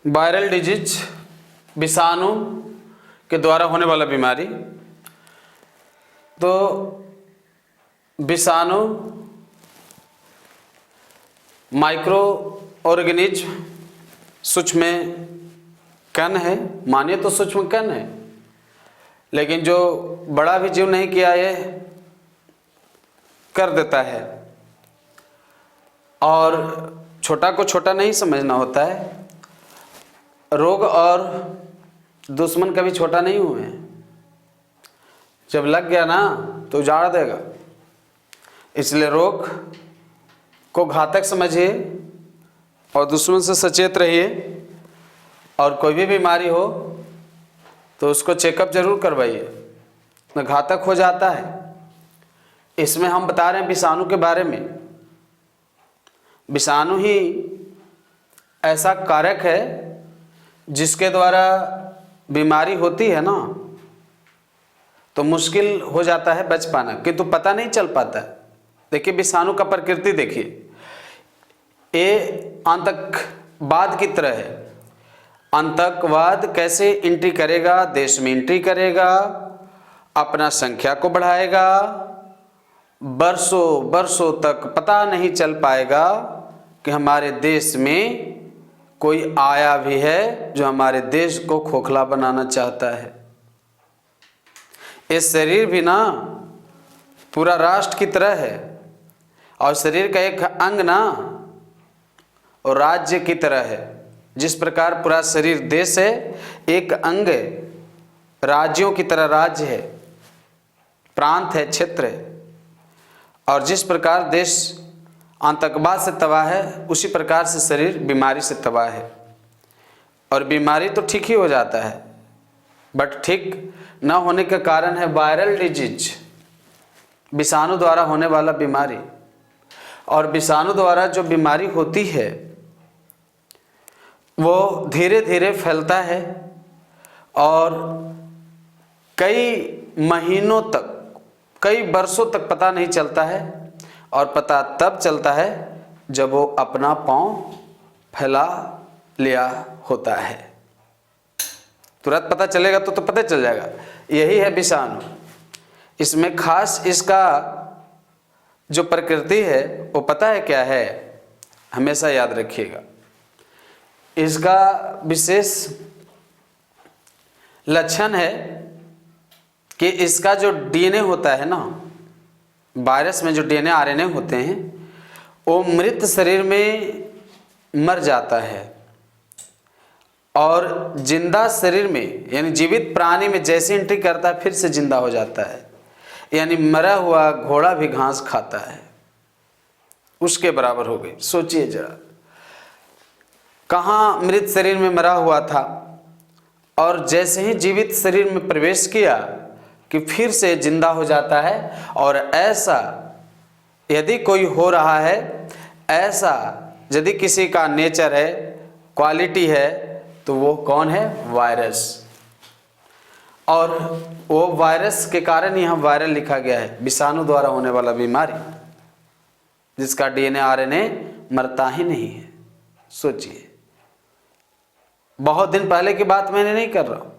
Viral disease, विषाणु के द्वारा होने वाला बीमारी। तो विषाणु माइक्रो ऑर्गेनिज्म, सूक्ष्म कण है, मानिए तो सूक्ष्म कण है, लेकिन जो बड़ा भी जीव नहीं किया ये कर देता है। और छोटा को छोटा नहीं समझना होता है। रोग और दुश्मन कभी छोटा नहीं हुए हैं, जब लग गया ना तो उजाड़ देगा। इसलिए रोग को घातक समझिए और दुश्मन से सचेत रहिए। और कोई भी बीमारी हो तो उसको चेकअप जरूर करवाइए, न घातक हो जाता है। इसमें हम बता रहे हैं विषाणु के बारे में। विषाणु ही ऐसा कारक है जिसके द्वारा बीमारी होती है ना, तो मुश्किल हो जाता है बच पाना, किंतु पता नहीं चल पाता है। देखिए विषाणु का प्रकृति देखिए, ये आतंकवाद की तरह है। आतंकवाद कैसे एंट्री करेगा, देश में एंट्री करेगा, अपना संख्या को बढ़ाएगा, बरसों बरसों तक पता नहीं चल पाएगा कि हमारे देश में कोई आया भी है जो हमारे देश को खोखला बनाना चाहता है। ये शरीर भी ना पूरा राष्ट्र की तरह है, और शरीर का एक अंग ना और राज्य की तरह है। जिस प्रकार पूरा शरीर देश है, एक अंग राज्यों की तरह राज्य है, प्रांत है, क्षेत्र है। और जिस प्रकार देश आतंकवाद से तबाह है, उसी प्रकार से शरीर बीमारी से तबाह है। और बीमारी तो ठीक ही हो जाता है, बट ठीक न होने का कारण है वायरल डिजीज, विषाणु द्वारा होने वाला बीमारी। और विषाणु द्वारा जो बीमारी होती है वो धीरे धीरे फैलता है और कई महीनों तक, कई वर्षों तक पता नहीं चलता है। और पता तब चलता है जब वो अपना पांव फैला लिया होता है। तुरंत पता चलेगा तो पता चल जाएगा। यही है विषाणु। इसमें खास इसका जो प्रकृति है वो पता है क्या है, हमेशा याद रखिएगा। इसका विशेष लक्षण है कि इसका जो डीएनए होता है ना, वायरस में जो डीएनए आरएनए होते हैं, वो मृत शरीर में मर जाता है और जिंदा शरीर में, यानी जीवित प्राणी में जैसे एंट्री करता है फिर से जिंदा हो जाता है। यानी मरा हुआ घोड़ा भी घास खाता है, उसके बराबर हो गई। सोचिए जरा, कहाँ मृत शरीर में मरा हुआ था और जैसे ही जीवित शरीर में प्रवेश किया कि फिर से जिंदा हो जाता है। और ऐसा यदि कोई हो रहा है, ऐसा यदि किसी का नेचर है, क्वालिटी है, तो वो कौन है? वायरस। और वो वायरस के कारण यहाँ वायरल लिखा गया है, विषाणु द्वारा होने वाला बीमारी जिसका डीएनए आरएनए मरता ही नहीं है। सोचिए, बहुत दिन पहले की बात मैंने नहीं कर रहा हूँ।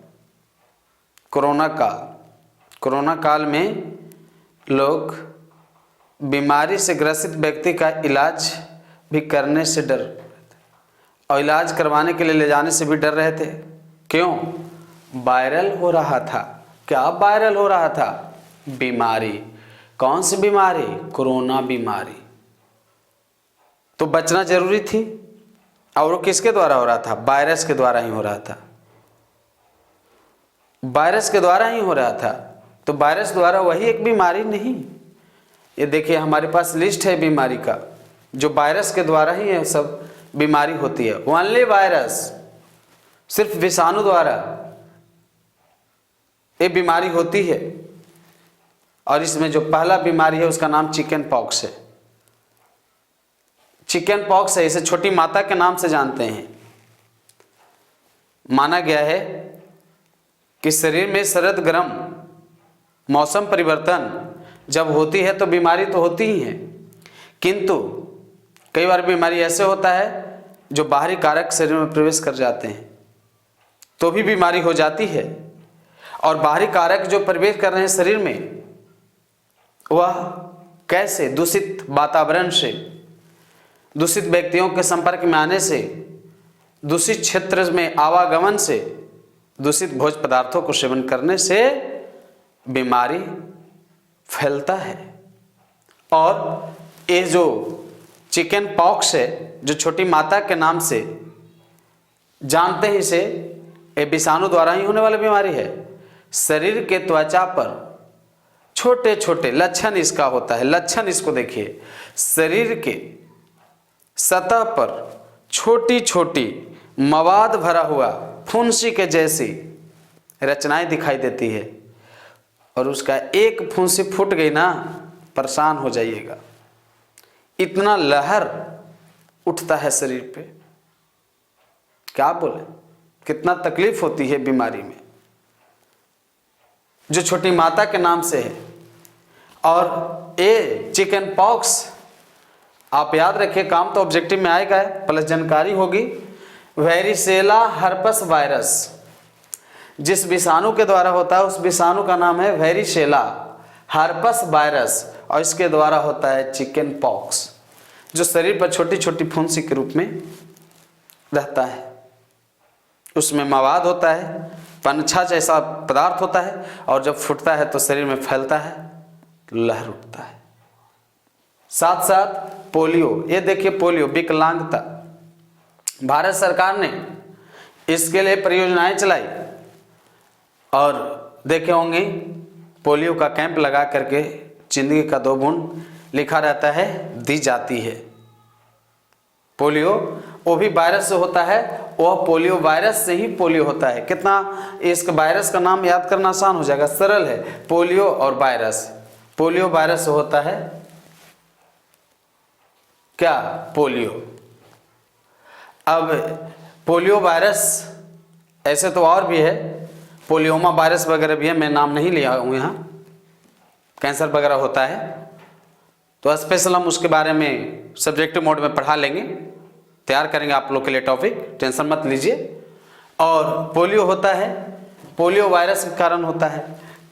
कोरोना काल में लोग बीमारी से ग्रसित व्यक्ति का इलाज भी करने से डर रहे थे, और इलाज करवाने के लिए ले जाने से भी डर रहे थे। क्यों? वायरल हो रहा था। क्या वायरल हो रहा था? बीमारी। कौन सी बीमारी? कोरोना बीमारी। तो बचना जरूरी थी। और वो किसके द्वारा हो रहा था? वायरस के द्वारा ही हो रहा था। वायरस के द्वारा ही हो रहा था। तो वायरस द्वारा वही एक बीमारी नहीं। ये देखिए हमारे पास लिस्ट है बीमारी का, जो वायरस के द्वारा ही है सब बीमारी होती है। ओनली वायरस, सिर्फ विषाणु द्वारा ये बीमारी होती है। और इसमें जो पहला बीमारी है उसका नाम चिकन पॉक्स है। चिकन पॉक्स है, इसे छोटी माता के नाम से जानते हैं। माना गया है कि शरीर में शरद गर्म मौसम परिवर्तन जब होती है तो बीमारी तो होती ही है, किंतु कई बार बीमारी ऐसे होता है जो बाहरी कारक शरीर में प्रवेश कर जाते हैं तो भी बीमारी हो जाती है। और बाहरी कारक जो प्रवेश कर रहे हैं शरीर में, वह कैसे? दूषित वातावरण से, दूषित व्यक्तियों के संपर्क में आने से, दूषित क्षेत्र में आवागमन से, दूषित भोज्य पदार्थों को सेवन करने से बीमारी फैलता है। और ये जो चिकन पॉक्स है, जो छोटी माता के नाम से जानते हैं इसे, ये विषाणु द्वारा ही होने वाली बीमारी है। शरीर के त्वचा पर छोटे छोटे लक्षण इसका होता है। लक्षण इसको देखिए, शरीर के सतह पर छोटी छोटी मवाद भरा हुआ फुंसी के जैसी रचनाएं दिखाई देती है। और उसका एक फुंसी फूट गई ना, परेशान हो जाइएगा। इतना लहर उठता है शरीर पे, क्या बोले, कितना तकलीफ होती है बीमारी में, जो छोटी माता के नाम से है। और ये चिकन पॉक्स आप याद रखिए, काम तो ऑब्जेक्टिव में आएगा प्लस जानकारी होगी। वेरिसेला हर्पस वायरस जिस विषाणु के द्वारा होता है, उस विषाणु का नाम है वेरिसेला हर्पस वायरस, और इसके द्वारा होता है चिकन पॉक्स, जो शरीर पर छोटी छोटी फुंसी के रूप में रहता है। उसमें मवाद होता है, पंछा जैसा पदार्थ होता है, और जब फूटता है तो शरीर में फैलता है, लहर उठता है। साथ साथ पोलियो, ये देखिए पोलियो विकलांगता, भारत सरकार ने इसके लिए परियोजनाएं चलाई। और देखे होंगे पोलियो का कैंप लगा करके जिंदगी का 2 बूंद लिखा रहता है, दी जाती है। पोलियो वो भी वायरस से होता है, वह पोलियो वायरस से ही पोलियो होता है। कितना इस वायरस का नाम याद करना आसान हो जाएगा, सरल है, पोलियो और वायरस। पोलियो वायरस से होता है क्या? पोलियो। अब पोलियो वायरस ऐसे तो और भी है, पोलियोमा वायरस वगैरह भी है, मैं नाम नहीं लिया हूँ यहाँ। कैंसर वगैरह होता है तो स्पेशल हम उसके बारे में सब्जेक्टिव मोड में पढ़ा लेंगे, तैयार करेंगे आप लोग के लिए टॉपिक, टेंशन मत लीजिए। और पोलियो होता है, पोलियो वायरस के कारण होता है।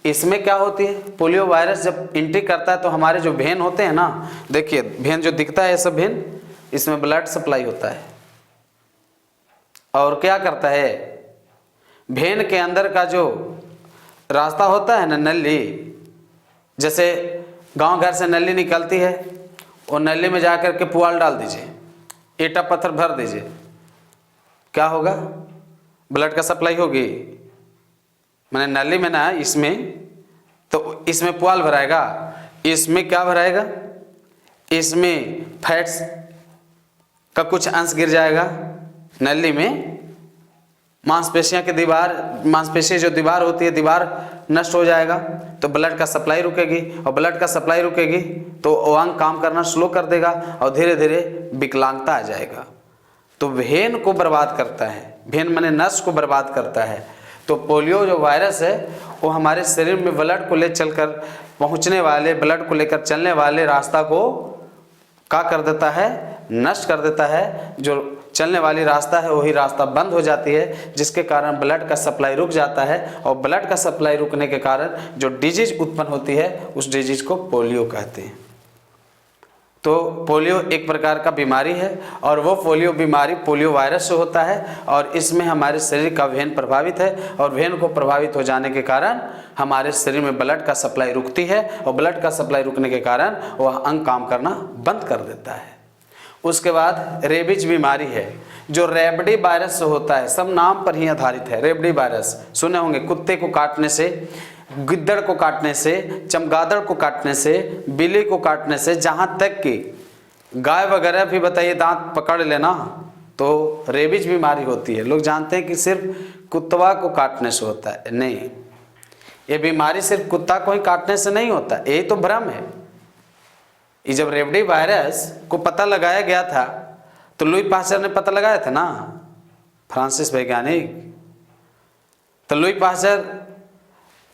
इसमें क्या होती है, पोलियो वायरस जब एंट्री करता है तो हमारे जो वेन होते हैं ना, देखिए वेन जो दिखता है, सब वेन, इसमें ब्लड सप्लाई होता है। और क्या करता है, वेन के अंदर का जो रास्ता होता है ना, नली, जैसे गांव घर से नली निकलती है, और नली में जाकर के पुआल डाल दीजिए, ईंटा पत्थर भर दीजिए, क्या होगा? ब्लड का सप्लाई होगी। मैंने नली में ना, इसमें तो इसमें पुआल भराएगा, इसमें क्या भराएगा, इसमें फैट्स का कुछ अंश गिर जाएगा नली में, मांसपेशियां की दीवार, मांसपेशी जो दीवार होती है, दीवार नष्ट हो जाएगा, तो ब्लड का सप्लाई रुकेगी, और ब्लड का सप्लाई रुकेगी तो वो अंग काम करना स्लो कर देगा, और धीरे धीरे विकलांगता आ जाएगा। तो वेन को बर्बाद करता है, वेन माने नस को बर्बाद करता है। तो पोलियो जो वायरस है वो हमारे शरीर में ब्लड को ले चलकर पहुंचने वाले, ब्लड को लेकर चलने वाले रास्ता को क्या कर देता है, नष्ट कर देता है। जो चलने वाली रास्ता है वही रास्ता बंद हो जाती है, जिसके कारण ब्लड का सप्लाई रुक जाता है, और ब्लड का सप्लाई रुकने के कारण जो डिजीज उत्पन्न होती है, उस डिजीज को पोलियो कहते हैं। तो पोलियो एक प्रकार का बीमारी है, और वो पोलियो बीमारी पोलियो वायरस से होता है, और इसमें हमारे शरीर का वेन प्रभावित है, और वेन को प्रभावित हो जाने के कारण हमारे शरीर में ब्लड का सप्लाई रुकती है, और ब्लड का सप्लाई रुकने के कारण वह अंग काम करना बंद कर देता है। उसके बाद रेबीज बीमारी है, जो रेबडी वायरस से होता है, सब नाम पर ही आधारित है। रेबडी वायरस सुने होंगे, कुत्ते को काटने से, गिद्दड़ को काटने से, चमगादड़ को काटने से, बिल्ली को काटने से, जहाँ तक कि गाय वगैरह भी बताइए दांत पकड़ लेना तो रेबीज बीमारी होती है। लोग जानते हैं कि सिर्फ कुत्ता को काटने से होता है, नहीं, ये बीमारी सिर्फ कुत्ता को ही काटने से नहीं होता, यही तो भ्रम है। ये जब रेबडी वायरस को पता लगाया गया था तो लुई पास्चर ने पता लगाया था ना, फ्रांसिस वैज्ञानिक, तो लुई पास्चर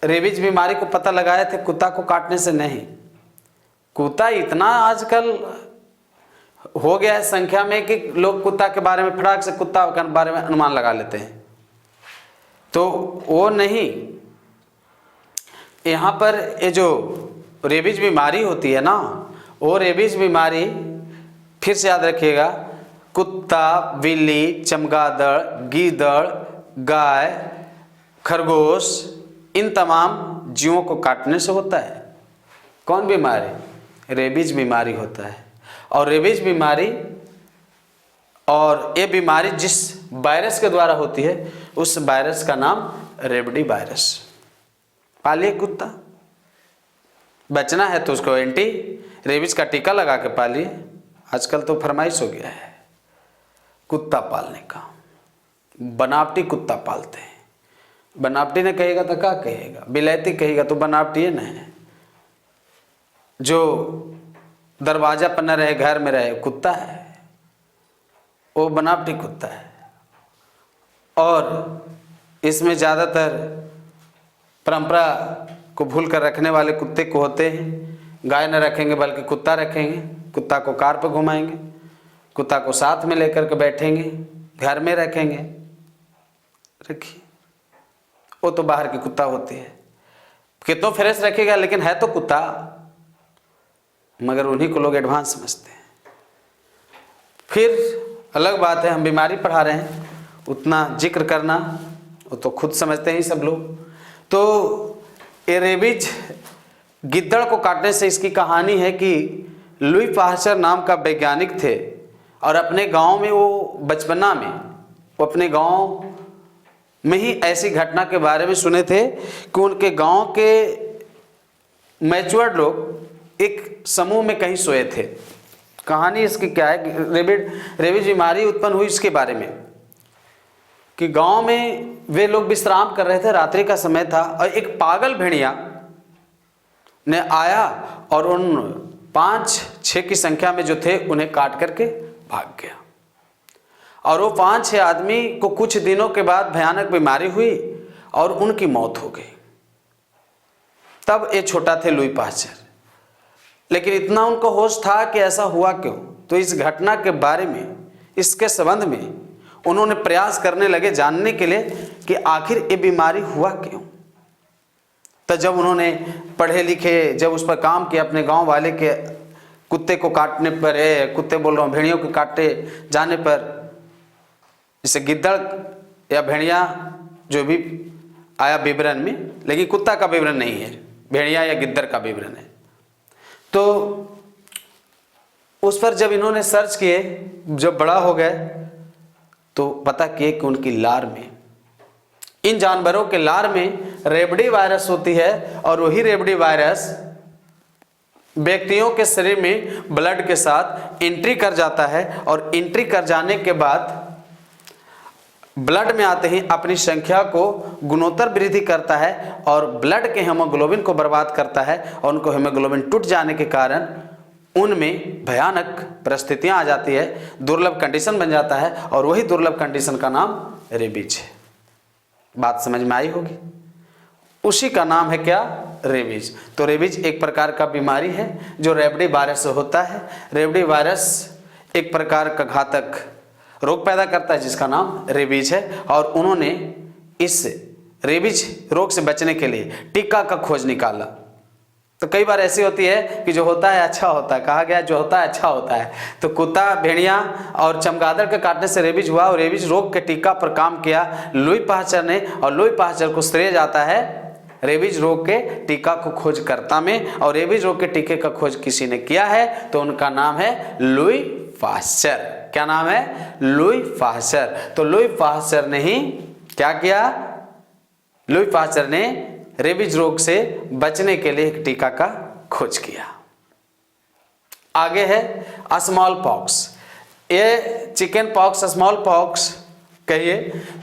रेबीज बीमारी को पता लगाए थे कुत्ता को काटने से नहीं। कुत्ता इतना आजकल हो गया है संख्या में कि लोग कुत्ता के बारे में फटाक से कुत्ता के बारे में अनुमान लगा लेते हैं, तो वो नहीं। यहाँ पर ये जो रेबीज बीमारी होती है ना, वो रेबीज बीमारी फिर से याद रखिएगा, कुत्ता, बिल्ली, चमगादड़, गीदड़, गाय, खरगोश, इन तमाम जीवों को काटने से होता है। कौन बीमारी? रेबीज बीमारी होता है। और रेबीज बीमारी, और ये बीमारी जिस वायरस के द्वारा होती है उस वायरस का नाम रेबडी वायरस। पालिए कुत्ता, बचना है तो उसको एंटी रेबीज का टीका लगा के पालिए। आजकल तो फरमाइश हो गया है कुत्ता पालने का, बनावटी कुत्ता पालते हैं। बनावटी ने कहेगा तो क्या कहेगा, बिलायती कहेगा तो बनावटी है ना। जो दरवाजा पर न रहे घर में रहे कुत्ता है, वो बनावटी कुत्ता है। और इसमें ज़्यादातर परंपरा को भूल कर रखने वाले कुत्ते को होते हैं। गाय न रखेंगे बल्कि कुत्ता रखेंगे, कुत्ता को कार पर घुमाएंगे, कुत्ता को साथ में लेकर के बैठेंगे, घर में रखेंगे। रखिए, वो तो बाहर की कुत्ता होती है, कितनों फ्रेश रखेगा लेकिन है तो कुत्ता, मगर उन्हीं को लोग एडवांस समझते हैं। फिर अलग बात है, हम बीमारी पढ़ा रहे हैं, उतना जिक्र करना वो तो खुद समझते हैं सब लोग। तो ये रेबीज गिद्दड़ को काटने से इसकी कहानी है कि लुई पाश्चर नाम का वैज्ञानिक थे, और अपने गांव में वो बचपना में वो अपने गांव में ही ऐसी घटना के बारे में सुने थे कि उनके गांव के मैच्योर्ड लोग एक समूह में कहीं सोए थे। कहानी इसकी क्या है कि रेबीज बीमारी उत्पन्न हुई इसके बारे में कि गांव में वे लोग विश्राम कर रहे थे, रात्रि का समय था, और एक पागल भेड़िया ने आया और उन 5-6 की संख्या में जो थे उन्हें काट करके भाग गया। और वो 5-6 आदमी को कुछ दिनों के बाद भयानक बीमारी हुई और उनकी मौत हो गई। तब ये छोटा थे लुई पाश्चर, लेकिन इतना उनको होश था कि ऐसा हुआ क्यों। तो इस घटना के बारे में, इसके संबंध में उन्होंने प्रयास करने लगे जानने के लिए कि आखिर ये बीमारी हुआ क्यों। तो जब उन्होंने पढ़े लिखे, जब उस पर काम किया, अपने गांव वाले के कुत्ते को काटने पर, कुत्ते बोल रहा हूँ, भेड़ियों को काटे जाने पर, जैसे गिद्दड़ या भेड़िया जो भी आया विवरण में, लेकिन कुत्ता का विवरण नहीं है, भेड़िया या गिद्दड़ का विवरण है। तो उस पर जब इन्होंने सर्च किए, जब बड़ा हो गए तो पता किए कि उनकी लार में, इन जानवरों के लार में रेबडी वायरस होती है, और वही रेबडी वायरस व्यक्तियों के शरीर में ब्लड के साथ एंट्री कर जाता है, और एंट्री कर जाने के बाद ब्लड में आते ही अपनी संख्या को गुणोत्तर वृद्धि करता है और ब्लड के हेमोग्लोबिन को बर्बाद करता है, और उनको हेमोग्लोबिन टूट जाने के कारण उनमें भयानक परिस्थितियां आ जाती है, दुर्लभ कंडीशन बन जाता है, और वही दुर्लभ कंडीशन का नाम रेबीज है। बात समझ में आई होगी। उसी का नाम है क्या? रेबीज। तो रेबीज एक प्रकार का बीमारी है जो रेबडी वायरस से होता है। रेबडी वायरस एक प्रकार का घातक रोग पैदा करता है जिसका नाम रेबीज है, और उन्होंने इस रेबीज रोग से बचने के लिए टीका का खोज निकाला। तो कई बार ऐसी होती है कि जो होता है अच्छा होता है, कहा गया जो होता है अच्छा होता है। तो कुत्ता, भेड़िया और चमगादड़ के काटने से रेबीज हुआ, और रेबीज रोग के टीका पर काम किया लुई पाश्चर ने, और लुई पाश्चर को श्रेय जाता है रेबीज रोग के टीका को खोजकर्ता में। और रेबीज रोग के टीके का खोज किसी ने किया है तो उनका नाम है लुई पाश्चर। क्या नाम है? Louis Pasteur. तो लुई पाश्चर ने ही क्या किया? लुई पाश्चर ने रेबीज रोग से बचने के लिए एक टीका का खोज किया। आगे है स्मॉल पॉक्स। ये चिकन पॉक्स, स्मॉल पॉक्स कहिए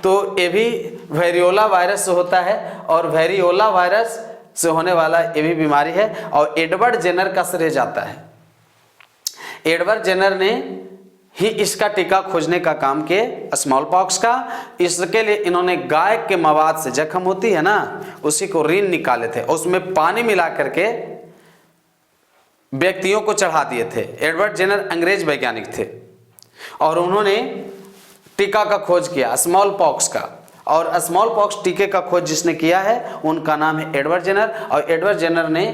तो ये भी वेरियोला वायरस से होता है, और वेरियोला वायरस से होने वाला ये भी बीमारी है, और एडवर्ड जेनर का श्रेय जाता है। एडवर्ड जेनर ने ही इसका टीका खोजने का काम किए, स्मॉल पॉक्स का। इसके लिए इन्होंने गाय के मवाद से, जख्म होती है ना, उसी को रीन निकाले थे, उसमें पानी मिला करके व्यक्तियों को चढ़ा दिए थे। एडवर्ड जेनर अंग्रेज वैज्ञानिक थे और उन्होंने टीका का खोज किया, स्मॉल पॉक्स का। और स्मॉल पॉक्स टीके का खोज जिसने किया है उनका नाम है एडवर्ड जेनर। और एडवर्ड जेनर ने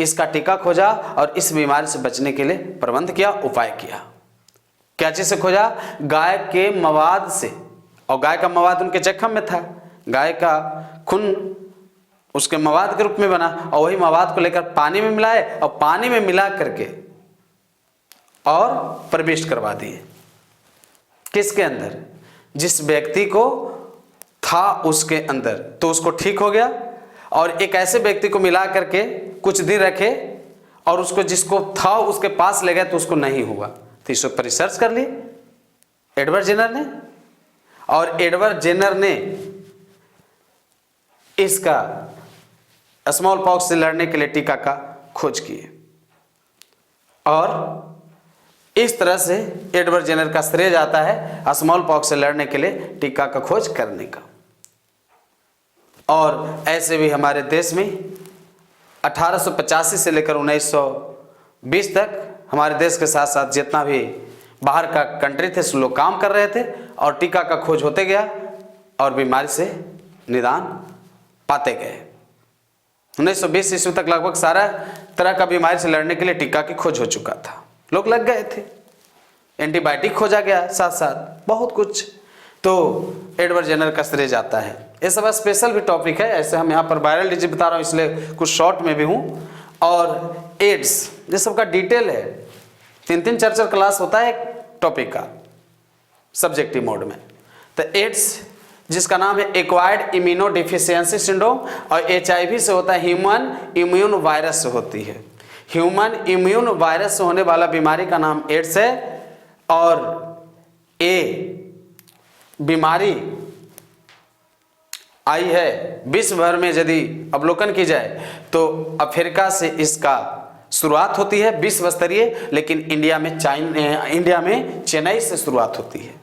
इसका टीका खोजा और इस बीमारी से बचने के लिए प्रबंध किया, उपाय किया। क्या चीज से खोजा? गाय के मवाद से। और गाय का मवाद उनके जख्म में था, गाय का खून उसके मवाद के रूप में बना और वही मवाद को लेकर पानी में मिलाए और पानी में मिला करके और प्रविष्ट करवा दिए। किसके अंदर? जिस व्यक्ति को था उसके अंदर, तो उसको ठीक हो गया। और एक ऐसे व्यक्ति को मिला करके कुछ दिन रखे और उसको जिसको था उसके पास ले गए तो उसको नहीं हुआ। तो इस पर रिसर्च कर ली एडवर्ड जेनर ने। और एडवर्ड जेनर ने इसका स्मॉल पॉक्स से लड़ने के लिए टीका का खोज किए। और इस तरह से एडवर्ड जेनर का श्रेय जाता है स्मॉल पॉक्स से लड़ने के लिए टीका का खोज करने का। और ऐसे भी हमारे देश में 1885 से लेकर 1920 तक हमारे देश के साथ साथ जितना भी बाहर का कंट्री थे सब लोग काम कर रहे थे और टीका का खोज होते गया और बीमारी से निदान पाते गए। 1920 ईस्वी तक लगभग सारा तरह का बीमारी से लड़ने के लिए टीका की खोज हो चुका था, लोग लग गए थे, एंटीबायोटिक खोजा गया, साथ साथ बहुत कुछ। तो एडवर्ड जेनर का श्रेय जाता है। ये सब स्पेशल भी टॉपिक है, ऐसे हम यहाँ पर वायरल डिजीज बता रहा हूँ इसलिए कुछ शॉर्ट में भी हूँ। और एड्स ये सब का डिटेल है, 3-3 4-4 क्लास होता है एक टॉपिक का सब्जेक्टिव मोड में। तो एड्स जिसका नाम है एक्वायर्ड इम्यूनो डिफिशियंसी सिंड्रोम और HIV से होता है, ह्यूमन इम्यून वायरस से होती है। ह्यूमन इम्यून वायरस से होने वाला बीमारी का नाम एड्स है। और ये बीमारी आई है विश्व भर में यदि अवलोकन की जाए तो अफ्रीका से इसका शुरुआत होती है विश्व स्तरीय, लेकिन इंडिया में चेन्नई से शुरुआत होती है।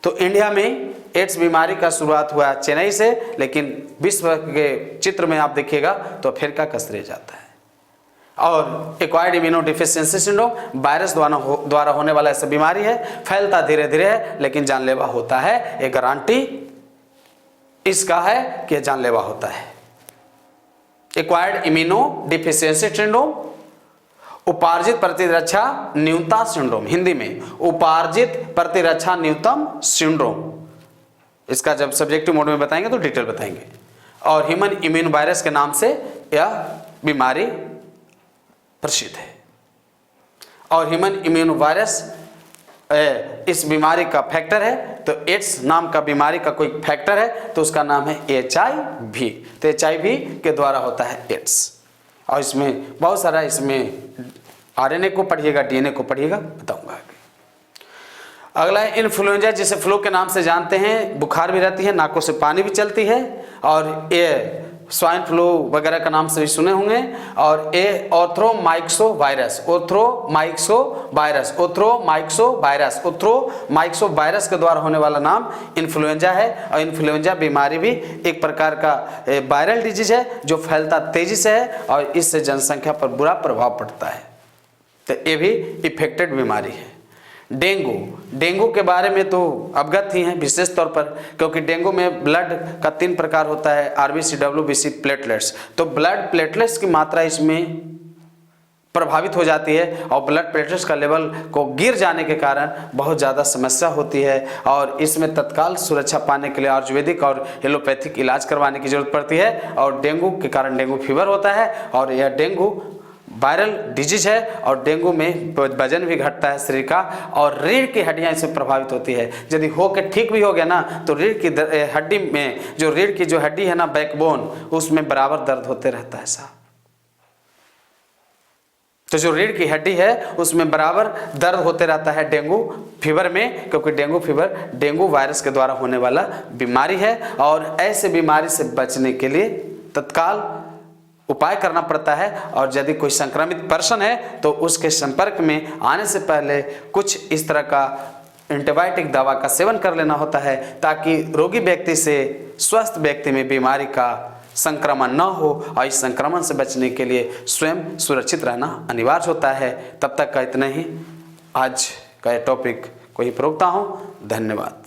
तो इंडिया में एड्स बीमारी का शुरुआत हुआ चेन्नई से, लेकिन विश्व के चित्र में आप देखिएगा तो अफ्रीका का श्रेय जाता है। और acquired immuno deficiency syndrome virus द्वारा होने वाला ऐसा बीमारी है, फैलता धीरे धीरे है लेकिन जानलेवा होता है। ये गारंटी इसका है कि जानलेवा होता है। एक्वायर्ड इम्यूनो डिफिशियंसी सिंड्रोम, उपार्जित प्रतिरक्षा न्यूनता सिंड्रोम, हिंदी में उपार्जित प्रतिरक्षा न्यूनतम सिंड्रोम। इसका जब सब्जेक्टिव मोड में बताएंगे तो डिटेल बताएंगे। और ह्यूमन इम्यून वायरस के नाम से यह बीमारी प्रसिद्ध है। और ह्यूमन इम्यून वायरस इस बीमारी का फैक्टर है। तो एड्स नाम का बीमारी का कोई फैक्टर है तो उसका नाम है HIV। तो HIV के द्वारा होता है एड्स। और इसमें बहुत सारा, इसमें RNA को पढ़िएगा, DNA को पढ़िएगा, बताऊंगा आगे। अगला है इन्फ्लुएंजा, जिसे फ्लू के नाम से जानते हैं। बुखार भी रहती है, नाकों से पानी भी चलती है। और ये स्वाइन फ्लू वगैरह का नाम से भी सुने होंगे। और ये ओथ्रोमाइक्सो वायरस के द्वारा होने वाला नाम इन्फ्लुएंजा है। और इन्फ्लुएंजा बीमारी भी एक प्रकार का वायरल डिजीज है जो फैलता तेजी से है और इससे जनसंख्या पर बुरा प्रभाव पड़ता है। तो ये भी इफेक्टेड बीमारी है। डेंगू के बारे में तो अवगत ही हैं विशेष तौर पर, क्योंकि डेंगू में ब्लड का 3 प्रकार होता है, RBC, WBC, प्लेटलेट्स। तो ब्लड प्लेटलेट्स की मात्रा इसमें प्रभावित हो जाती है और ब्लड प्लेटलेट्स का लेवल को गिर जाने के कारण बहुत ज़्यादा समस्या होती है। और इसमें तत्काल सुरक्षा पाने के लिए आयुर्वेदिक और एलोपैथिक इलाज करवाने की जरूरत पड़ती है। और डेंगू के कारण डेंगू फीवर होता है और यह डेंगू वायरल डिजीज है। और डेंगू में वजन भी घटता है शरीर का और रीढ़ की हड्डियां इससे प्रभावित होती है। यदि होकर ठीक भी हो गया ना तो रीढ़ की हड्डी में जो रीढ़ की जो हड्डी है ना, बैकबोन, उसमें बराबर दर्द होते रहता है साहब। तो जो रीढ़ की हड्डी है उसमें बराबर दर्द होते रहता है डेंगू फीवर में, क्योंकि डेंगू फीवर डेंगू वायरस के द्वारा होने वाला बीमारी है। और ऐसे बीमारी से बचने के लिए तत्काल उपाय करना पड़ता है। और यदि कोई संक्रमित पर्सन है तो उसके संपर्क में आने से पहले कुछ इस तरह का एंटीबायोटिक दवा का सेवन कर लेना होता है, ताकि रोगी व्यक्ति से स्वस्थ व्यक्ति में बीमारी का संक्रमण न हो, और इस संक्रमण से बचने के लिए स्वयं सुरक्षित रहना अनिवार्य होता है। तब तक का इतना ही, आज का टॉपिक को ही रोकता हूँ। धन्यवाद।